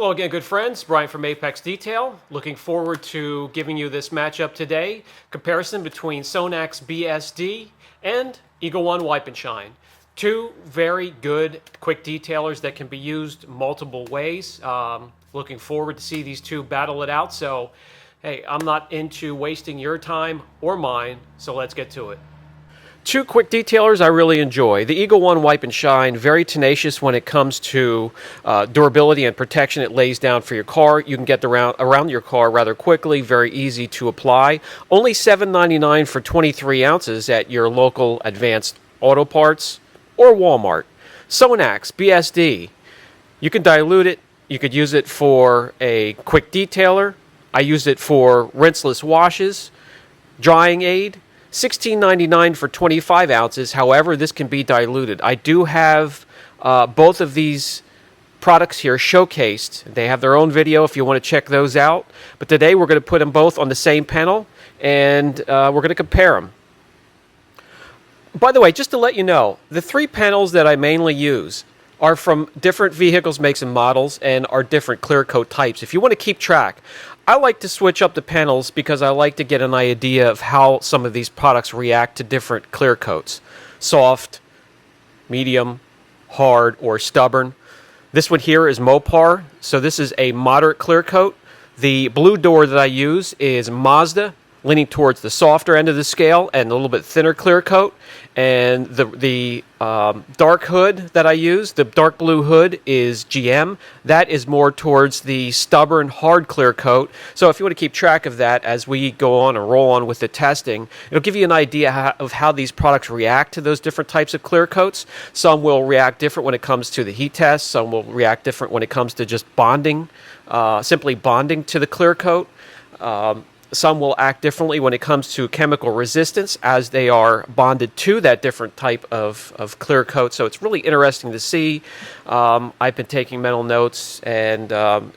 Hello again, good friends. Brian from Apex Detail. Looking forward to giving you this matchup today. Comparison between Sonax BSD and Eagle One Wipe and Shine. Two very good quick detailers that can be used multiple ways. Looking forward to see these two battle it out. So, hey, I'm not into wasting your time or mine, so let's get to it. Two quick detailers I really enjoy. The Eagle One Wipe and Shine, very tenacious when it comes to durability and protection it lays down for your car. You can get around your car rather quickly, very easy to apply. Only $7.99 for 23 ounces at your local Advanced Auto Parts or Walmart. Sonax BSD, you can dilute it. You could use it for a quick detailer. I use it for rinseless washes, drying aid. $16.99 for 25 ounces. However, this can be diluted. I do have both of these products here showcased. They have their own video if you want to check those out. But today we're going to put them both on the same panel, and we're going to compare them. By the way, just to let you know, the three panels that I mainly use are from different vehicles, makes, and models, and are different clear coat types. If you want to keep track, I like to switch up the panels because I like to get an idea of how some of these products react to different clear coats. Soft, medium, hard, or stubborn. This one here is Mopar, so this is a moderate clear coat. The blue door that I use is Mazda, leaning towards the softer end of the scale and a little bit thinner clear coat. And the dark hood that I use, the dark blue hood, is GM. That is more towards the stubborn, hard clear coat. So if you want to keep track of that as we go on and roll on with the testing, it'll give you an idea of how these products react to those different types of clear coats. Some will react different when it comes to the heat test. Some will react different when it comes to just bonding, simply bonding to the clear coat. Some will act differently when it comes to chemical resistance as they are bonded to that different type of clear coat. So it's really interesting to see. I've been taking mental notes and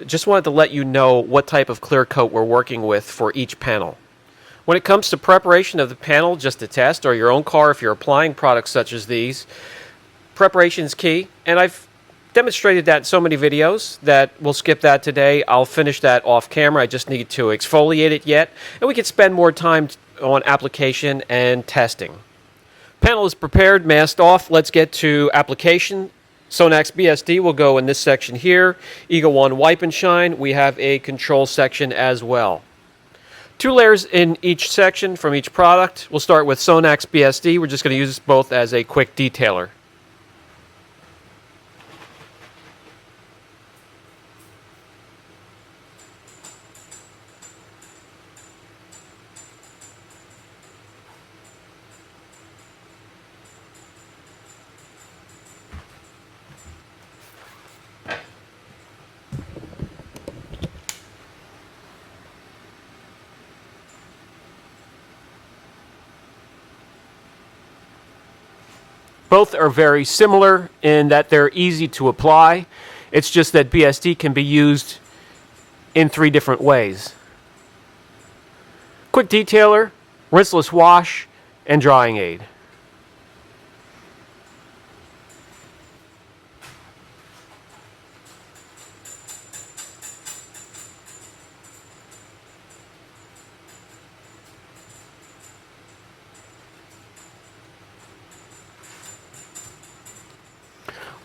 just wanted to let you know what type of clear coat we're working with for each panel. When it comes to preparation of the panel, just to test, or your own car if you're applying products such as these, preparation is key. And I've demonstrated that in so many videos that we'll skip that today. I'll finish that off camera. I just need to exfoliate it yet, and we can spend more time on application and testing. Panel is prepared, masked off. Let's get to application. Sonax BSD will go in this section here. Eagle One Wipe and Shine, we have a control section as well. Two layers in each section from each product. We'll start with Sonax BSD. We're just going to use this both as a quick detailer. Both are very similar in that they're easy to apply. It's just that BSD can be used in three different ways. Quick detailer, rinseless wash, and drying aid.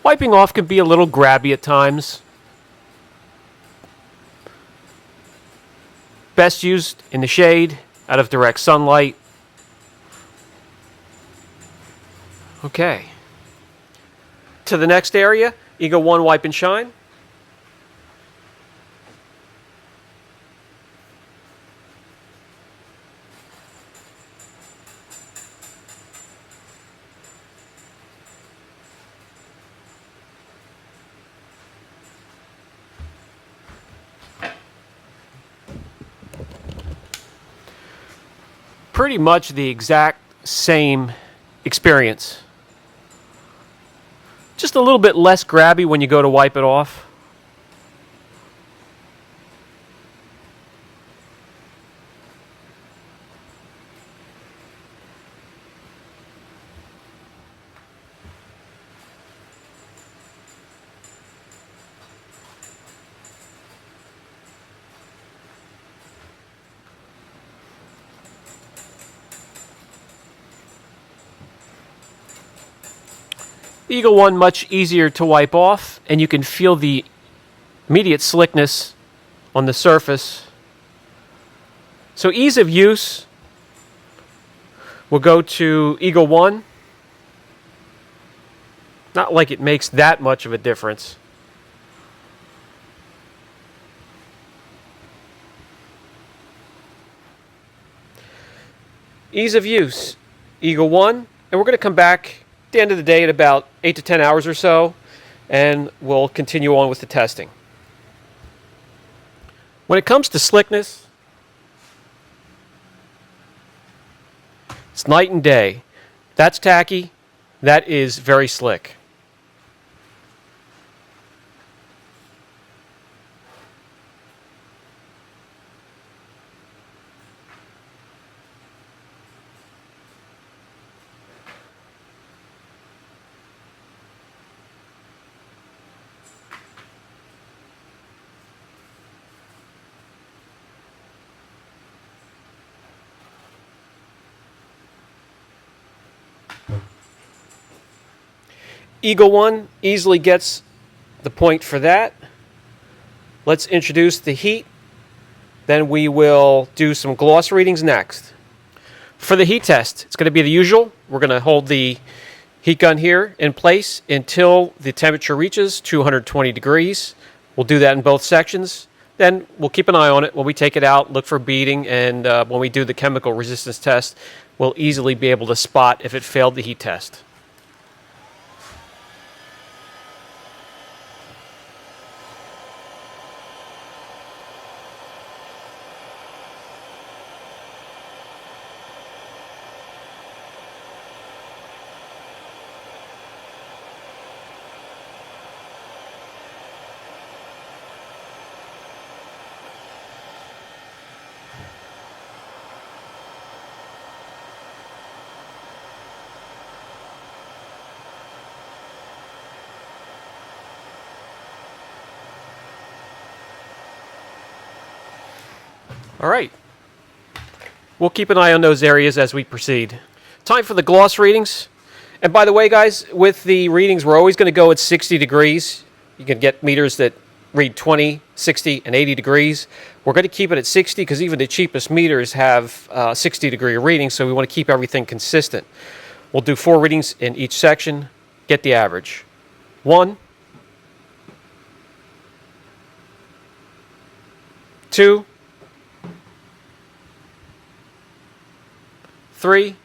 Wiping off can be a little grabby at times. Best used in the shade, out of direct sunlight. Okay. To the next area, Eagle One Wipe and Shine. Pretty much the exact same experience. Just a little bit less grabby when you go to wipe it off. Eagle One much easier to wipe off, and you can feel the immediate slickness on the surface. So ease of use, we'll go to Eagle One. Not like it makes that much of a difference. Ease of use, Eagle One, and we're going to come back at the end of the day at about 8 to 10 hours or so, and we'll continue on with the testing. When it comes to slickness, it's night and day. That's tacky, that is very slick. Eagle One easily gets the point for that. Let's introduce the heat. Then we will do some gloss readings next. For the heat test, it's going to be the usual. We're going to hold the heat gun here in place until the temperature reaches 220 degrees. We'll do that in both sections. Then we'll keep an eye on it when we take it out, look for beading, and when we do the chemical resistance test, we'll easily be able to spot if it failed the heat test. All right. We'll keep an eye on those areas as we proceed. Time for the gloss readings. And by the way, guys, with the readings, we're always going to go at 60 degrees. You can get meters that read 20, 60, and 80 degrees. We're going to keep it at 60 because even the cheapest meters have 60-degree readings, so we want to keep everything consistent. We'll do 4 readings in each section. Get the average. 1, 2, 3,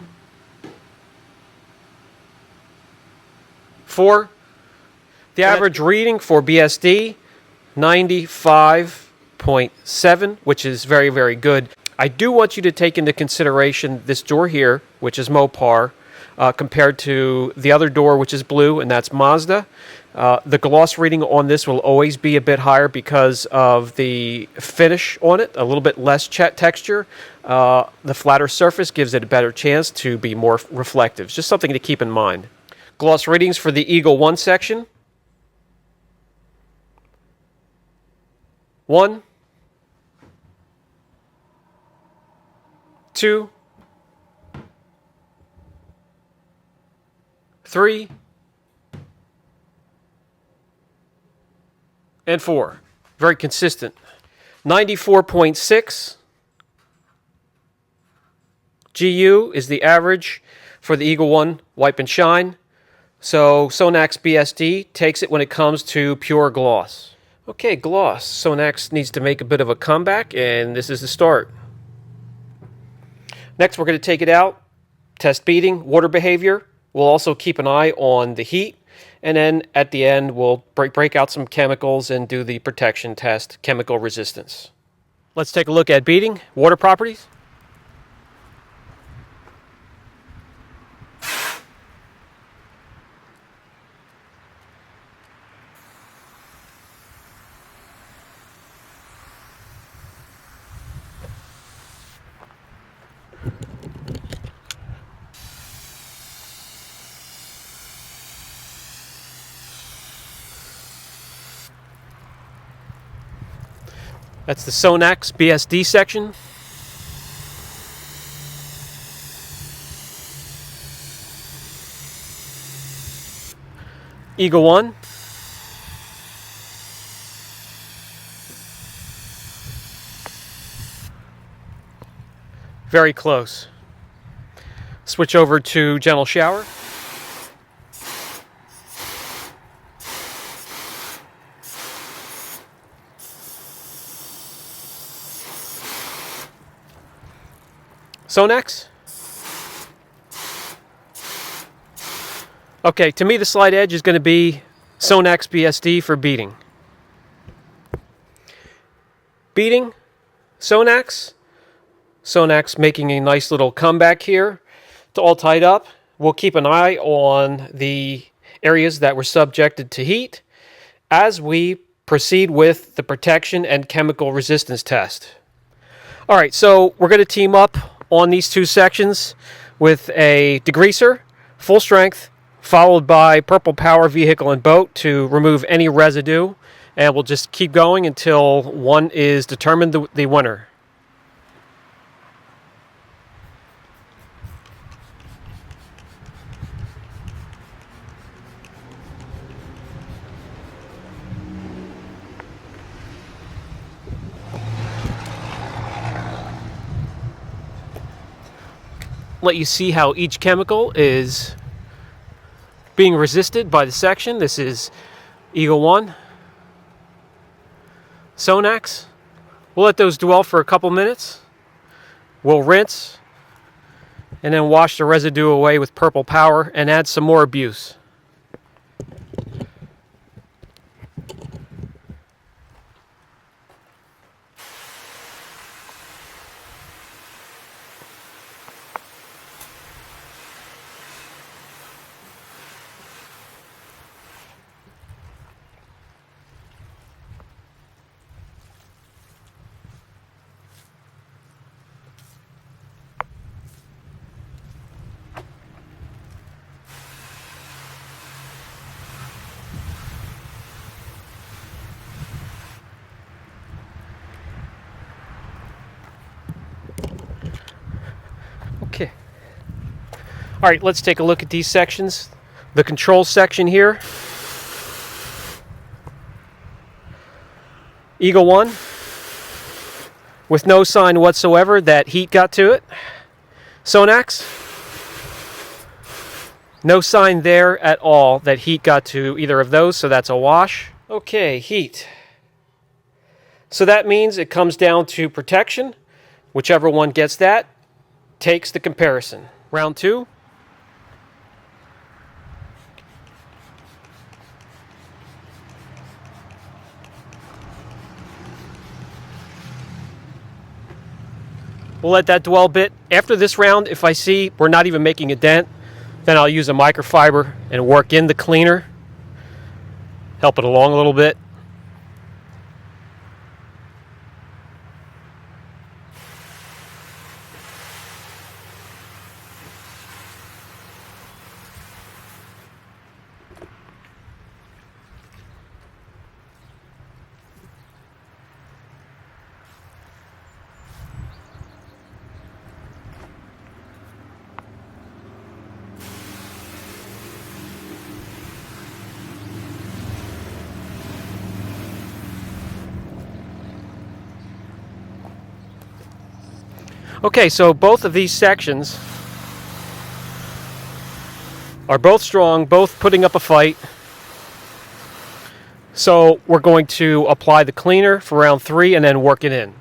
4. The average reading for BSD, 95.7, which is very, very good. I do want you to take into consideration this door here, which is Mopar, compared to the other door, which is blue, and that's Mazda. The gloss reading on this will always be a bit higher because of the finish on it, a little bit less texture. The flatter surface gives it a better chance to be more reflective. It's just something to keep in mind. Gloss readings for the Eagle One section. 1, 2, 3, and 4. Very consistent. 94.6 GU is the average for the Eagle One Wipe and Shine. So Sonax BSD takes it when it comes to pure gloss. Okay, gloss. Sonax needs to make a bit of a comeback, and this is the start. Next, we're going to take it out, test beading, water behavior. We'll also keep an eye on the heat. And then at the end, we'll break out some chemicals and do the protection test, chemical resistance. Let's take a look at beading, water properties. That's the Sonax BSD section. Eagle 1. Very close. Switch over to gentle shower. Sonax. Okay, to me the slight edge is going to be Sonax BSD for beading. Beading, Sonax. Sonax making a nice little comeback here. It's all tied up. We'll keep an eye on the areas that were subjected to heat as we proceed with the protection and chemical resistance test. All right, so we're going to team up on these two sections with a degreaser, full strength, followed by Purple Power Vehicle and Boat to remove any residue. And we'll just keep going until one is determined the winner. Let you see how each chemical is being resisted by the section. This is Eagle 1, Sonax. We'll let those dwell for a couple minutes. We'll rinse and then wash the residue away with Purple Power and add some more abuse. Okay. All right, let's take a look at these sections. The control section here. Eagle 1, with no sign whatsoever that heat got to it. Sonax, no sign there at all that heat got to either of those, so that's a wash. Okay, heat. So that means it comes down to protection. Whichever one gets that takes the comparison. Round 2. We'll let that dwell a bit. After this round, if I see we're not even making a dent, then I'll use a microfiber and work in the cleaner. Help it along a little bit. Okay, so both of these sections are both strong, both putting up a fight. So we're going to apply the cleaner for round 3 and then work it in.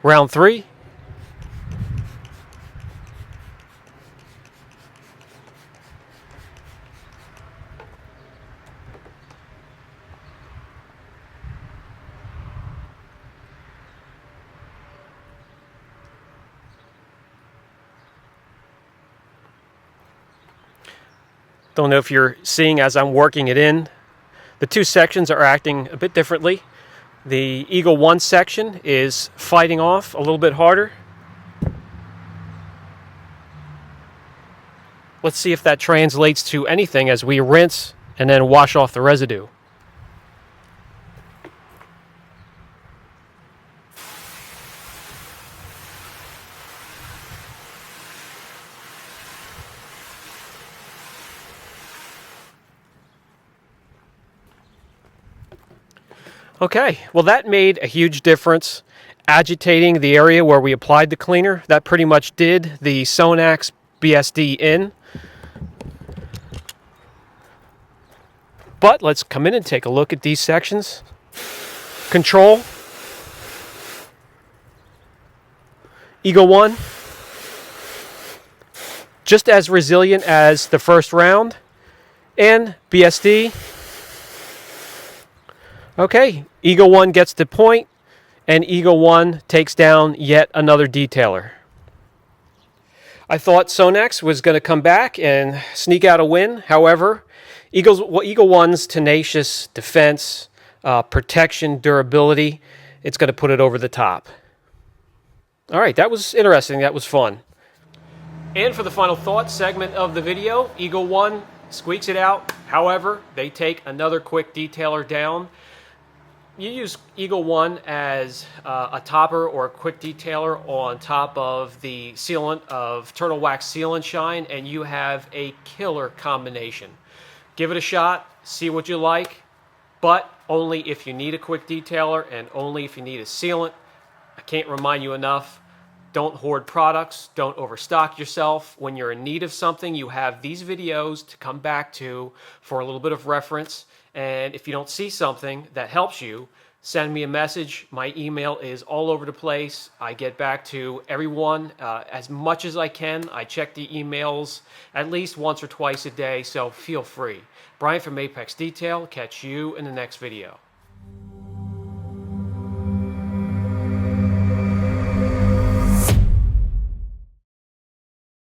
Round 3. Don't know if you're seeing as I'm working it in. The two sections are acting a bit differently. The Eagle 1 section is fighting off a little bit harder. Let's see if that translates to anything as we rinse and then wash off the residue. Okay, well that made a huge difference. Agitating the area where we applied the cleaner, that pretty much did the Sonax BSD in. But let's come in and take a look at these sections. Control, Eagle 1, just as resilient as the first round, and BSD. Okay, Eagle 1 gets the point, and Eagle 1 takes down yet another detailer. I thought Sonax was going to come back and sneak out a win. However, Eagle 1's tenacious defense, protection, durability, it's going to put it over the top. All right, that was interesting. That was fun. And for the final thought segment of the video, Eagle 1 squeaks it out. However, they take another quick detailer down. You use Eagle 1 as a topper or a quick detailer on top of the sealant of Turtle Wax Sealant Shine, and you have a killer combination. Give it a shot, see what you like, but only if you need a quick detailer and only if you need a sealant. I can't remind you enough. Don't hoard products. Don't overstock yourself. When you're in need of something, you have these videos to come back to for a little bit of reference. And if you don't see something that helps you, send me a message. My email is all over the place. I get back to everyone as much as I can. I check the emails at least once or twice a day, so feel free. Brian from Apex Detail. Catch you in the next video.